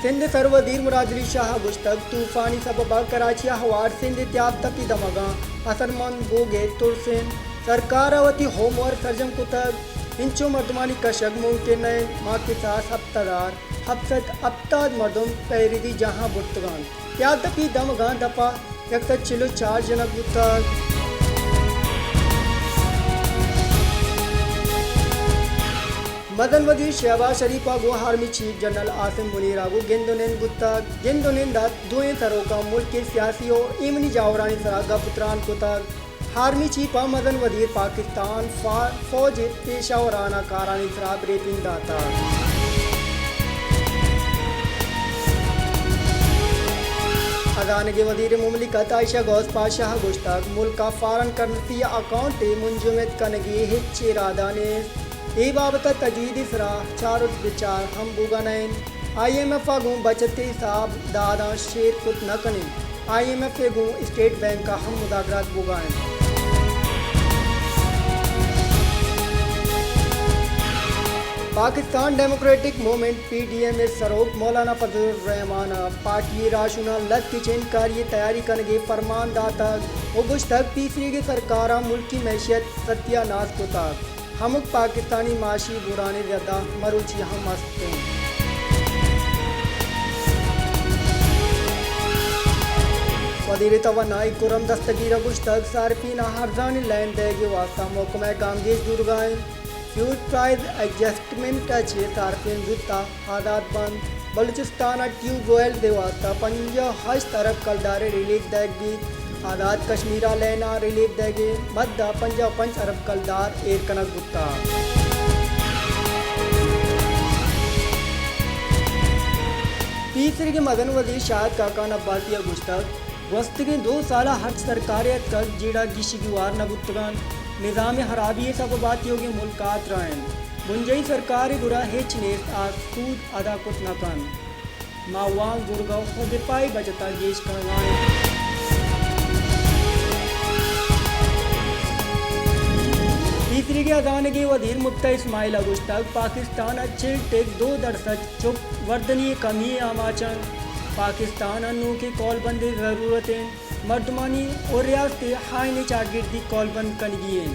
सिंध सरवदीर मुरादली शाह गुश्तक तूफानी सबबा कराची हवार सिंध त्याब तकी दमगा असरमंद बोगे तुरसिन सरकार अवती होमवर्क सर्जम कुतक इंचो मर्दमानी कशक मुमकिन है माँ के साथ हफ्तादार हफ्सत अब्ताद मर्दम पैरिदी जहाँ बुर्तगान त्याब तकी दमगा दपा यकसत चिलो 4 जनक बुतक मदन वजीर शहबाज शरीफा गो आर्मी चीफ जनरल आसिम मुनीरा गो गेंदोनेन गुत्ता गेंदोनेन दा दोए सरोका मुल्क के सियासी और इमनी जावरानी सरागा पुत्रान कुतक आर्मी चीफ मदन वजीर पाकिस्तान फौज पेशावराना कारानी सराब रेपिंग दाता अदान के वजीर मुमलिकत आयशा गौस पाशाह गुश्तक मुल्क का फॉरन करंसी अकाउंट मुंजमद कनगी हिच्चे रादाने ए बाबत तजवीद सरा चार विचार हम बुगानैन IMF आगू बचत हिसाब दादा शेर कुत न कने IMF गू स्टेट बैंक का हम मुदाखरात बुगाएं पाकिस्तान डेमोक्रेटिक मूवमेंट PDM सरोक मौलाना फजलुर रहमान पार्टी राशुना लत किचन कार्य तैयारी करने फरमान दाता गुश्तक तीसरी की सरकार मुल्क की मैशियत सत्यानाश को तक हम पाकिस्तानी माशी बुराने ज़्यादा मरुची हम मस्त हैं वज़ीर तवानाई कुरम दस्तगीर गुश्तक सार्फिन हरजानी लैंड देगी वास्ता महकमा कामगेज दुर्गाएं फ्यूल प्राइस एडजस्टमेंट अच्छे सार्फिन जुत्ता आदात बंद बलूचिस्तान ट्यूबवेल दे वास्ता 50 अरब कलदारे रिलीफ देगी आज़ाद कश्मीरा लेना रिलीफ देगे मद्दा 55 अरब कलदार एर कनक गुत्ता तीसरी के मदन वजीर शाहद काकान अब्बासिया गुश्तक वस्त के 2 साल हज सरकारियत का जीड़ा गिशिगवार नबुतगान निज़ाम हराबी सब बातियों के मुल्कात रहें मुंजई सरकार गुरा हिच नेस्त आज सूद अदा कुत नकान मावांग गुरगांव खुदिपाई बचता गेश करवाएं तीसरी के अदान के वजीर मुफ्ता इस्माइल गुश्तक पाकिस्तान अच्छे टेक 2 दरसद चुप वर्दनी कमी आमाचन पाकिस्तान अनु के कौलबंदी ज़रूरतें मर्दमानी और रियासत हाई चागिर्दी कौलबंद कनगिए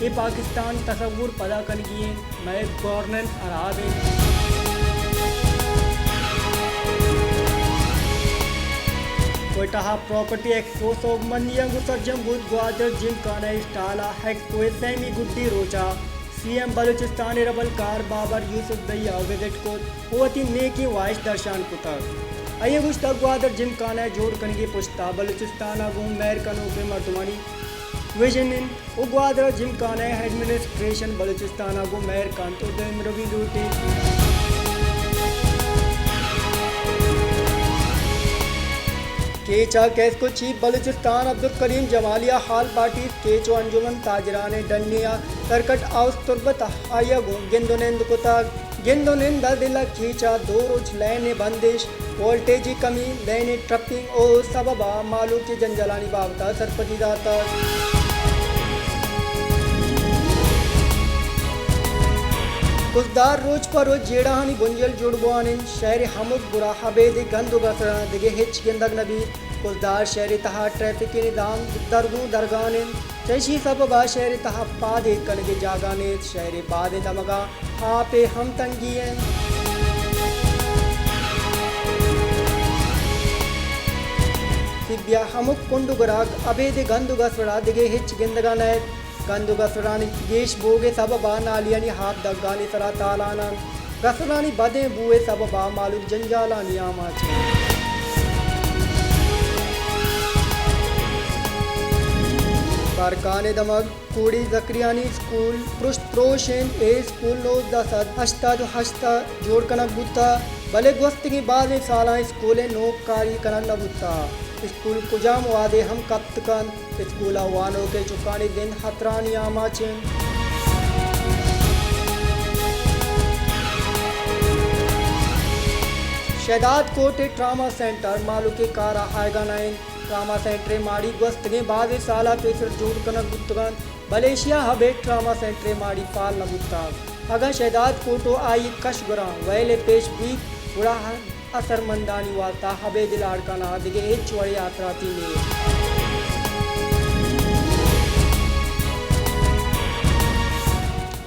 ये पाकिस्तान तसव्वुर पदा कनगिए मैं गवर्नेंस अराब कोयटा प्रॉपर्टी एक्सपो सोगमनियंग सर्जम बुध ग्वादर जिम काना स्टाला एक्सपो सेमी गुड्डी रोचा CM बलूचिस्तान रबल कार बाबर यूसुफ दैया विजिट को होती ने की वाइस दर्शान कुतक आइए गुश्तक ग्वादर जिम काना जोड़ कनगी पुश्ता बलूचिस्तान अगूम मैर कनो के मर्दमानी विजन इन ग्वादर जिम काना एडमिनिस्ट्रेशन बलूचिस्तान अगूम मैर कांतो दम रवि लूटी केचा कैसको चीफ बलूचिस्तान अब्दुल करीम जमालिया हाल पार्टी केचो अंजुमन ताजराने डंडिया सरकट आउस तुर्बत आयगु गेंदोनेंद कुता गेंदोनेंद दिला खींचा 2 रोज लेने बंदिश वोल्टेज कमी लेने ट्रपिंग और सबबा मालू के जंजलानी बाबता सरपति दाता कुजदार रोज पर रोज जेड़ाहानी बुंजल जुड़बान शहर हमद बुरा हबेद गंद गसरा दिगे हिच गिंदग नबी कुजदार शहर तहा ट्रैफिक निदाम दरगू दरगान चशी सबबा शहर तहा पादे कनगे जागाने शहर बाद दमगा हाँ पे हम तंगी सिब्या हमक कुंडुगराग अबेद गंद गसरा दिगे हिच गिंदगा नैत गंदु गसरानी गेश बोगे सबबा नालियानी हाथ दगानी सरा तालाना गसरानी बदे बुए सबबा मालूक जंजालानी आमाचे कारखाने दमग कूड़ी जक्रियानी स्कूल पृष्ठ प्रोशन ए स्कूल नोज दसद हस्ता जो हस्ता जोड़ कनक बुता भले गोस्त की बाद साला स्कूल नोक कारी कनक न बुता स्कूल कुजाम वादे हम कप्तकन स्कूल वानों के चुकानी दिन हतरानी आमाचें शहदाद कोटे ट्रामा सेंटर मालू के कारा आएगा नाइन ट्रामा सेंटर माड़ी गस्तगे बाद साला पेसर जोड़ कनक गुत्तगन मलेशिया हबे ट्रामा सेंटर माड़ी फाल न गुत्ता अगर शहदाद कोटो आई कश गुरा वैले पेश भी बुरा असरमंदानी वार्ता हबेद लाड़काना दिगे चुड़ी यात्रा तीने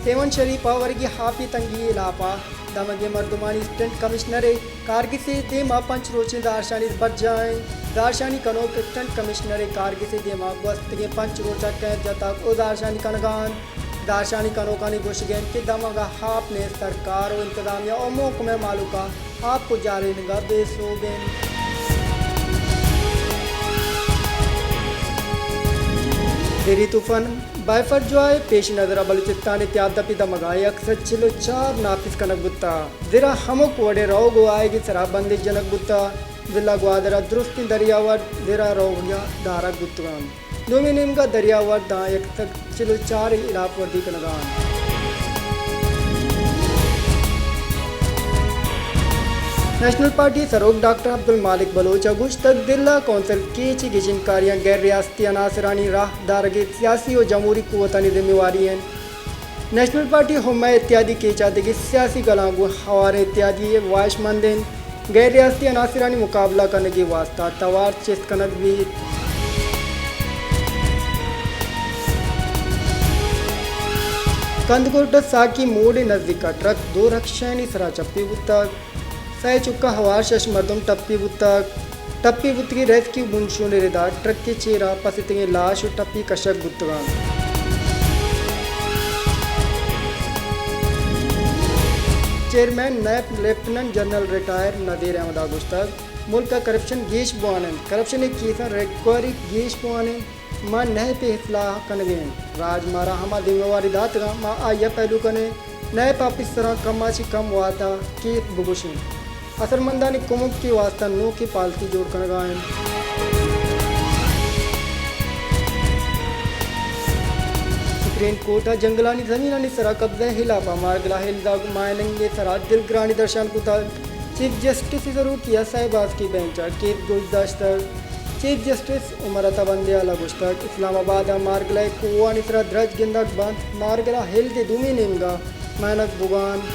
सेवन शरीफ वर्गी हाफी तंगी इलापा दमगे मर्दुमानी स्टंट कमिश्नर कारगिल से देमा पंच रोचे दारशानी बच जाए दारशानी कनोक स्टंट कमिश्नर कारगिल से देमा वस्त के पंच रोचा कैद जतक ओ दारशानी कनगान दारशानी कनोकानी गोशगैन के दमगा हाप ने सरकार और इंतजामिया और महकमे मालूका आपको जारी निगा बेसोबेन देरी तूफान बायफर जो है पेश नजर बलूचिस्तान त्यादपी दमगाए अक्सर चिलो 4 नाफिस कनक बुत्ता जिरा हमक वडे रो गो आएगी शराबबंदी जनक बुत्ता जिला ग्वादरा दुरुस्ती दरियावर जिरा रोगिया दारक बुत्तगान दोमिनिम का दरियावर दा अक्सर चिलो 4 इलाप वर्दी कनगान नेशनल पार्टी सरोग डॉक्टर अब्दुल मालिक बलोच अगुश तक दिल्ला कौंसिल की गिजिनकारियाँ गैर रियासती अनासरानी राह दारगे सियासी और जमहूरी कुव्वतानी जिम्मेवारी हैं नेशनल पार्टी हुम्मा इत्यादि के चाहते कि सियासी गलांगू हवारे इत्यादि वाशमंदिन गैर रियासती अनासरानी मुकाबला करने की वास्ता तवार चिस्त कनक भी कंदकोट साकी मोड़ नजदीक का ट्रक 2 रक्षानी सरा चप्पी बुत्ता सह चुका हवार शश मर्दम टप्पी बुत्त की रेस्क्यू बुनशो निरेदा ट्रक के चेहरा पसितंगे लाश और टप्पी कशक बुत्तगान चेयरमैन नायब लेफ्टिनेंट जनरल रिटायर नदीर अहमद आगुश्तक मुल्क का करप्शन गेश बुआनन करप्शन एक केसा रिक्वायरी गेश बुआने मां नह पे इस्लाह कनगेन राज मारा हमा जिम्मेवारी दातगा मां आया पहलू कने नए पापिस तरह कमाची कम वादा के बुगुशिन असरमंदानी कुमुक की वास्ता नो की पालती जोड़ कर गायन सुप्रीम कोर्ट जंगलानी जमीनानी सरा कब्जा हिलाफा मारगला हिलदा मायनंगे सरा दिलग्रानी दर्शन कुता चीफ जस्टिस जरूर किया साहिबाज की बेंच केस गुजदाश्त चीफ जस्टिस उमर तबंदिया लगुश्तक इस्लामाबाद मारगला कुवानी सरा द्रज गिंदक बंद मारगला हिल के दुमी नेमगा मानक बुगान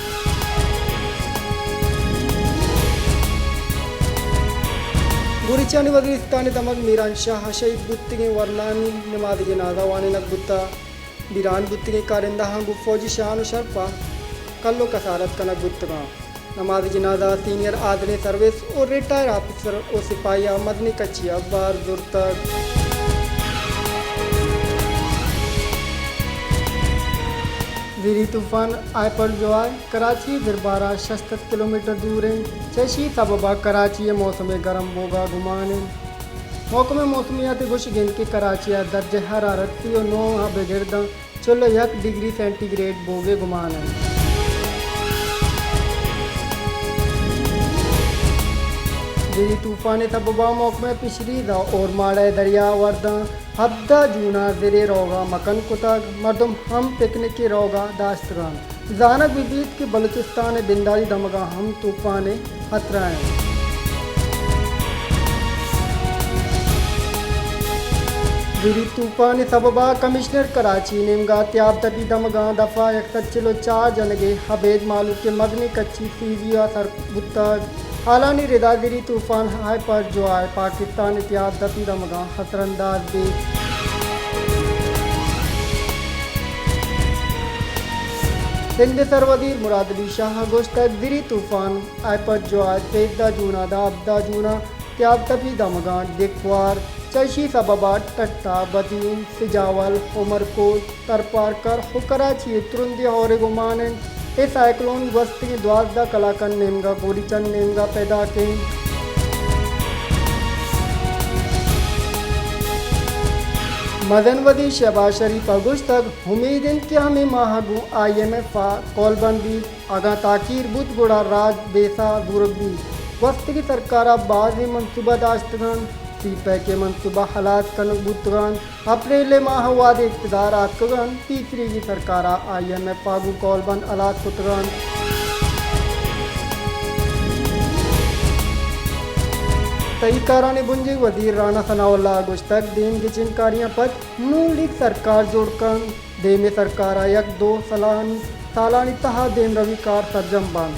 गुरिचानी वजीरिस्तान दमक मीरान शाह शहीद बुत्तिगे वरनानी नमाज जनाजा वाने नक बुत्ता बीरान बुत्तिगे कारिंदा हंगु फौजी शान शरपा कल्लो कसारत कनक बुत्तगा नमाज जनाजा सीनियर आदमी सर्विस और रिटायर ऑफिसर और सिपाही मदनी कच्चिया बार दूर तक वीरी तूफान आय पर जो आए कराची दरबारा 66 किलोमीटर दूर है चशी सबबा कराची मौसम गर्म होगा घुमाने मौसम मौसमियात गुश गिन के कराची दर्ज हरारत की 9 बेगिरद चलो 1 डिग्री सेंटीग्रेड बोगे घुमाने वीरी तूफान सबबा मौसम पिछड़ी दा और माड़े दरिया वर्दा हब्दा जूना दिरे रोगा मकन कुतग मर्दम हम पिकनिक की रोगा दास्तगान जानक विदीत की बलूचिस्तान बिंदारी दमगा हम तूफान खतराएं वीरी तूफान सबबा कमिश्नर कराची नेमगा त्याब तबी दमगा दफा 104 जनगे हबेद मालू के मदनी कच्ची सीजिया सर बुत्तग हालानी रिदागिरी तूफान हाय पर जो आए पाकिस्तान इतिहास दफी दमगा खतरंदाज भी सिंध सरवजीर मुराद अली शाह गोश्तक दिरी तूफान आय पर जो आए तेजदा जूना दा अब्दा जूना त्याब तफी दमगा दिकवार चशी सबबा टट्टा बदीन सिजावल उमरकोट तरपारकर हुकराची तुरंदी और गुमान ए साइक्लोन वस्त की द्वारदा कलाकन नेमगा गोरीचंद नेमगा पैदा के मदनवदी शहबाज शरीफ अगुश तक उम्मीद के हमें माहगू IMF कौलबंदी आगा ताकीर बुत गुड़ा राज बेसा दुर्गी वस्त की सरकार बाज मनसूबा दाश्तगन सीपै के मनसूबा हालात कनक बुतगान अप्रैल माह वाद इक़्तिदार आतगन तीसरी की सरकार IMF पागू कौलबंद अलात पुतगान तईकारा ने बुंजी वजीर राना सनाउल्लाह गुश्तक दिन की चिनकारियाँ पर नून लीग सरकार जोड़कर दे में सरकार यक 2 सालानी तहा दिन रविकार सरजम बंद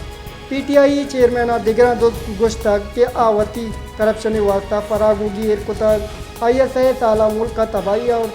PTI चेयरमैन दिगरा गुश्तक के आवती करप्शन वास्ता फरागुगी इरकुतक ISI साला मुल्क का तबाही और